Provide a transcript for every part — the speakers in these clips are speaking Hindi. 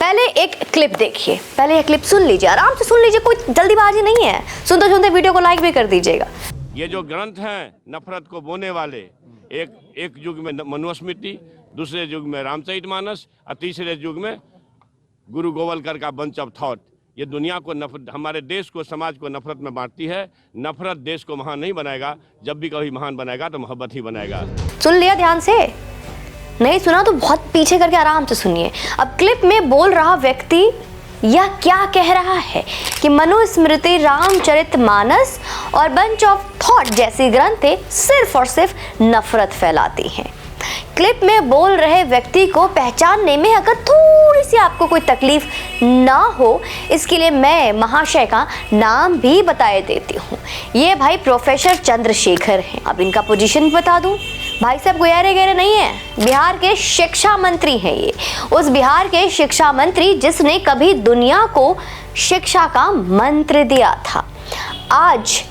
पहले एक क्लिप देखिए, पहले एक क्लिप सुन लीजिए, आराम से सुन लीजिए, कोई जल्दीबाजी नहीं है। सुनते सुनते वीडियो को लाइक भी कर दीजिएगा। ये जो ग्रंथ हैं नफरत को बोने वाले, एक युग में मनुस्मृति, दूसरे युग में रामचरितमानस और तीसरे युग में गुरु गोवलकर का बंच ऑफ थॉट, ये दुनिया को नफरत, हमारे देश को, समाज को नफरत में बांटती है। नफरत देश को महान नहीं बनाएगा, जब भी कभी महान बनाएगा तो मोहब्बत ही बनाएगा। सुन लिया ध्यान से? नहीं सुना तो बहुत पीछे करके आराम से सुनिए। अब क्लिप में बोल रहा व्यक्ति यह क्या कह रहा है कि मनुस्मृति, रामचरितमानस और बंच ऑफ थॉट जैसी ग्रंथें सिर्फ और सिर्फ नफरत फैलाती हैं। क्लिप में बोल रहे व्यक्ति को पहचानने में अगर थोड़ी सी आपको कोई तकलीफ ना हो, इसके लिए मैं महाशय का नाम भी बताए देती हूँ। ये भाई प्रोफेसर चंद्रशेखर हैं। अब इनका पोजीशन बता दूँ, भाई साहब गुयारे गहरे नहीं है, बिहार के शिक्षा मंत्री हैं ये। उस बिहार के शिक्षा मंत्री जिसने कभी दुनिया को शिक्षा का मंत्र दिया था। आज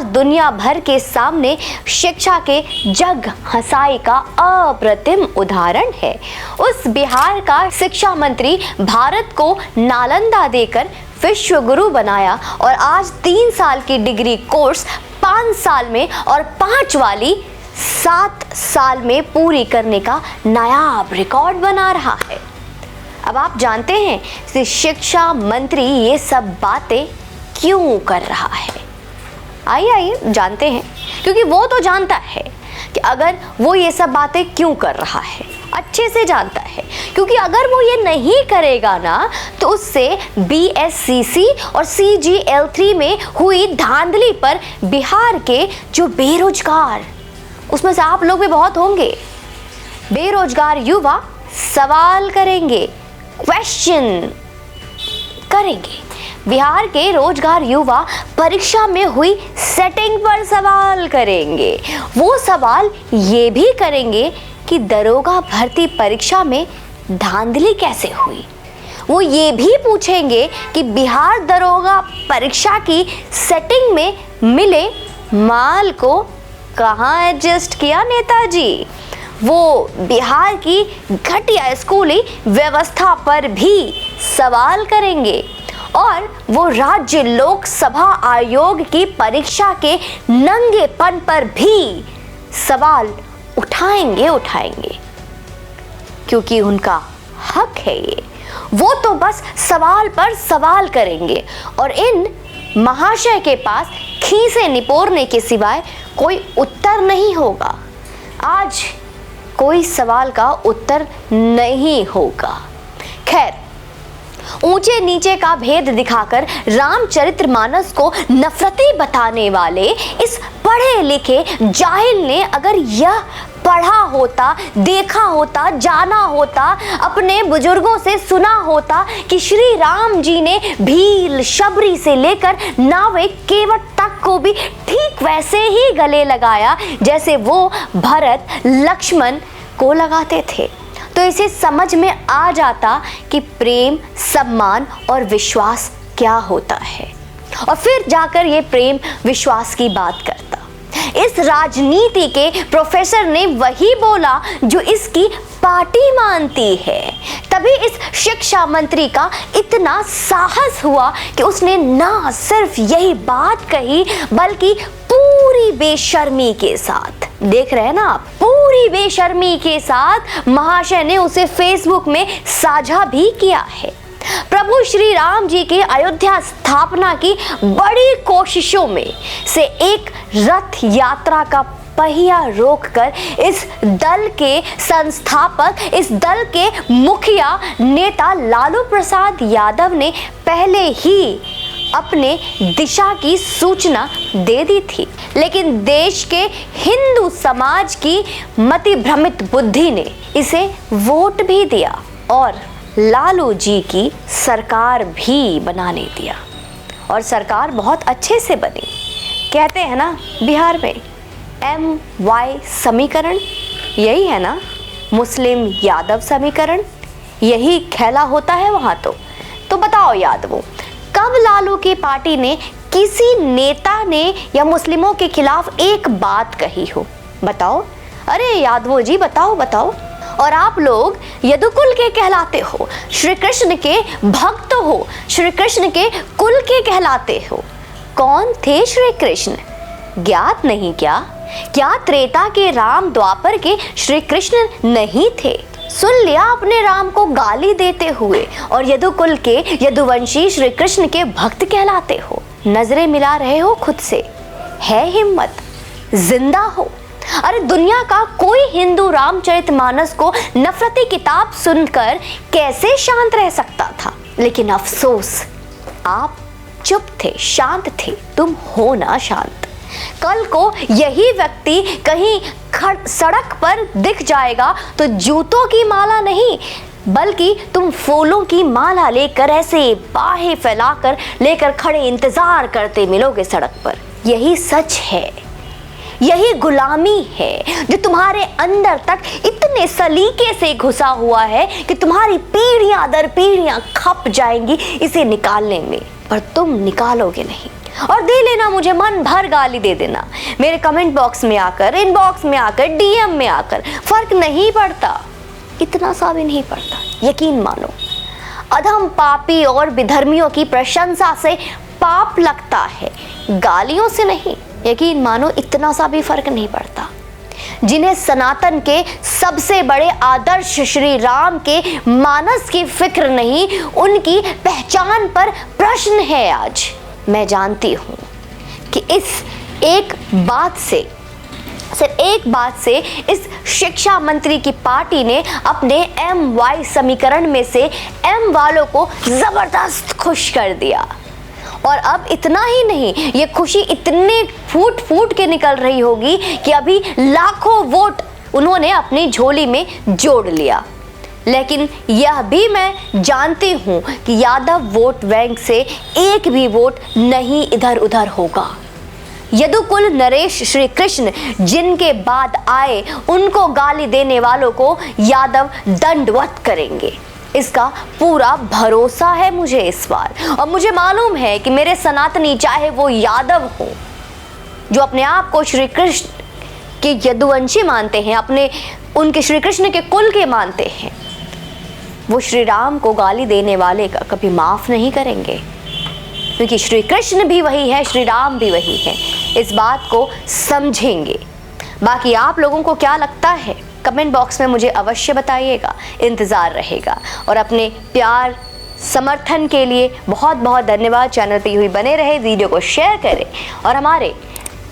दुनिया भर के सामने शिक्षा के जग हंसाई का अप्रतिम उदाहरण है। उस बिहार का शिक्षा मंत्री भारत को नालंदा देकर विश्व गुरु बनाया और आज 3 साल की डिग्री कोर्स 5 साल में और 5 वाली 7 साल में पूरी करने का नायाब रिकॉर्ड बना रहा है। अब आप जानते हैं कि शिक्षा मंत्री ये सब बातें क्यों कर रहा है? आइए जानते हैं, क्योंकि वो तो जानता है कि अगर वो ये सब बातें क्यों कर रहा है, अच्छे से जानता है। क्योंकि अगर वो ये नहीं करेगा ना तो उससे BSCC और CGL3 में हुई धांधली पर बिहार के जो बेरोजगार, उसमें से आप लोग भी बहुत होंगे, बेरोजगार युवा सवाल करेंगे, क्वेश्चन करेंगे। बिहार के रोजगार युवा परीक्षा में हुई सेटिंग पर सवाल करेंगे। वो सवाल ये भी करेंगे कि दरोगा भर्ती परीक्षा में धांधली कैसे हुई। वो ये भी पूछेंगे कि बिहार दरोगा परीक्षा की सेटिंग में मिले माल को कहाँ एडजस्ट किया नेताजी। वो बिहार की घटिया स्कूली व्यवस्था पर भी सवाल करेंगे और वो राज्य लोकसभा आयोग की परीक्षा के नंगेपन पर भी सवाल उठाएंगे, क्योंकि उनका हक है ये। वो तो बस सवाल पर सवाल करेंगे और इन महाशय के पास खीसे निपोरने के सिवाय कोई उत्तर नहीं होगा। आज कोई सवाल का उत्तर नहीं होगा। खैर, ऊंचे नीचे का भेद दिखाकर रामचरितमानस को नफरती बताने वाले इस पढ़े लिखे जाहिल ने अगर यह पढ़ा होता, देखा होता, जाना होता, अपने बुजुर्गों से सुना होता कि श्री राम जी ने भील, शबरी से लेकर नावे केवट तक को भी ठीक वैसे ही गले लगाया जैसे वो भरत, लक्ष्मण को लगाते थे, तो इसे समझ में आ जाता कि प्रेम, सम्मान और विश्वास क्या होता है, और फिर जाकर ये प्रेम विश्वास की बात करता। इस राजनीति के प्रोफेसर ने वही बोला जो इसकी पार्टी मानती है। तभी इस शिक्षा मंत्री का इतना साहस हुआ कि उसने ना सिर्फ यही बात कही बल्कि पूरी बेशर्मी के साथ, देख रहे हैं ना आप, पूरी बेशर्मी के साथ महाशय ने उसे फेसबुक में साझा भी किया है। प्रभु श्री राम जी की अयोध्या स्थापना की बड़ी कोशिशों में से एक रथ यात्रा का पहिया रोककर इस दल के संस्थापक, इस दल के मुखिया नेता लालू प्रसाद यादव ने पहले ही अपने दिशा की सूचना दे दी थी, लेकिन देश के हिंदू समाज की मति भ्रमित बुद्धि ने इसे वोट भी दिया और लालू जी की सरकार भी बनाने दिया, और सरकार बहुत अच्छे से बनी। कहते हैं ना बिहार में MY समीकरण, यही है ना, मुस्लिम यादव समीकरण, यही खेला होता है वहाँ। तो बताओ यादवों, कब लालू की पार्टी ने किसी नेता ने या मुस्लिमों के खिलाफ एक बात कही हो? बताओ, अरे यादवों जी बताओ। और आप लोग यदुकुल के कहलाते हो, श्री कृष्ण के भक्त हो, श्री कृष्ण के कुल के कहलाते हो। कौन थे श्री कृष्ण? ज्ञात नहीं क्या? क्या त्रेता के राम द्वापर के श्री कृष्ण नहीं थे? सुन लिया अपने राम को गाली देते हुए और यदुकुल के यदुवंशी श्री कृष्ण के भक्त कहलाते हो। नजरें मिला रहे हो खुद से, है हिम्मत, जिंदा हो। अरे दुनिया का कोई हिंदू रामचरितमानस को नफरती किताब सुनकर कैसे शांत रह सकता था? लेकिन अफसोस, आप चुप थे, शांत थे। तुम हो ना शांत। कल को यही व्यक्ति कहीं सड़क पर दिख जाएगा तो जूतों की माला नहीं, बल्कि तुम फूलों की माला लेकर ऐसे बाहें फैलाकर लेकर खड़े इंतजार करते मिलोगे सड़क पर। यही सच है, यही गुलामी है जो तुम्हारे अंदर तक इतने सलीके से घुसा हुआ है कि तुम्हारी पीढ़ियां दर पीढ़ियां खप जाएंगी इसे निकालने में, पर तुम निकालोगे नहीं। और दे लेना मुझे मन भर गाली दे देना, मेरे कमेंट बॉक्स में आकर, इनबॉक्स में आकर, डीएम में आकर, फर्क नहीं पड़ता, इतना सा भी नहीं पड़ता। यकीन मानो, अधम पापी और विधर्मियों की प्रशंसा से पाप लगता है, गालियों से नहीं। यकीन मानो, इतना सा भी फर्क नहीं पड़ता। जिन्हें सनातन के सबसे बड़े आदर्श श्री राम के मानस की फिक्र नहीं, उनकी पहचान पर प्रश्न है आज। मैं जानती हूं कि इस एक बात से, सिर्फ एक बात से इस शिक्षा मंत्री की पार्टी ने अपने MY समीकरण में से M वालों को जबरदस्त खुश कर दिया। और अब इतना ही नहीं, ये खुशी इतने फूट फूट के निकल रही होगी कि अभी लाखों वोट उन्होंने अपनी झोली में जोड़ लिया। लेकिन यह भी मैं जानती हूं कि यादव वोट बैंक से एक भी वोट नहीं इधर उधर होगा। यदुकुल नरेश श्री कृष्ण जिनके बाद आए, उनको गाली देने वालों को यादव दंडवत करेंगे, इसका पूरा भरोसा है मुझे इस बार। और मुझे मालूम है कि मेरे सनातनी, चाहे वो यादव हो जो अपने आप को श्री कृष्ण के यदुवंशी मानते हैं, अपने उनके श्री कृष्ण के कुल के मानते हैं, वो श्री राम को गाली देने वाले का कभी माफ नहीं करेंगे, क्योंकि श्री कृष्ण भी वही है, श्री राम भी वही है। इस बात को समझेंगे। बाकी आप लोगों को क्या लगता है, कमेंट बॉक्स में मुझे अवश्य बताइएगा, इंतज़ार रहेगा। और अपने प्यार समर्थन के लिए बहुत बहुत धन्यवाद। चैनल पे यूं ही बने रहे, वीडियो को शेयर करें और हमारे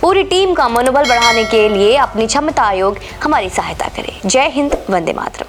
पूरी टीम का मनोबल बढ़ाने के लिए अपनी क्षमता आयोग हमारी सहायता करें। जय हिंद, वंदे मातरम।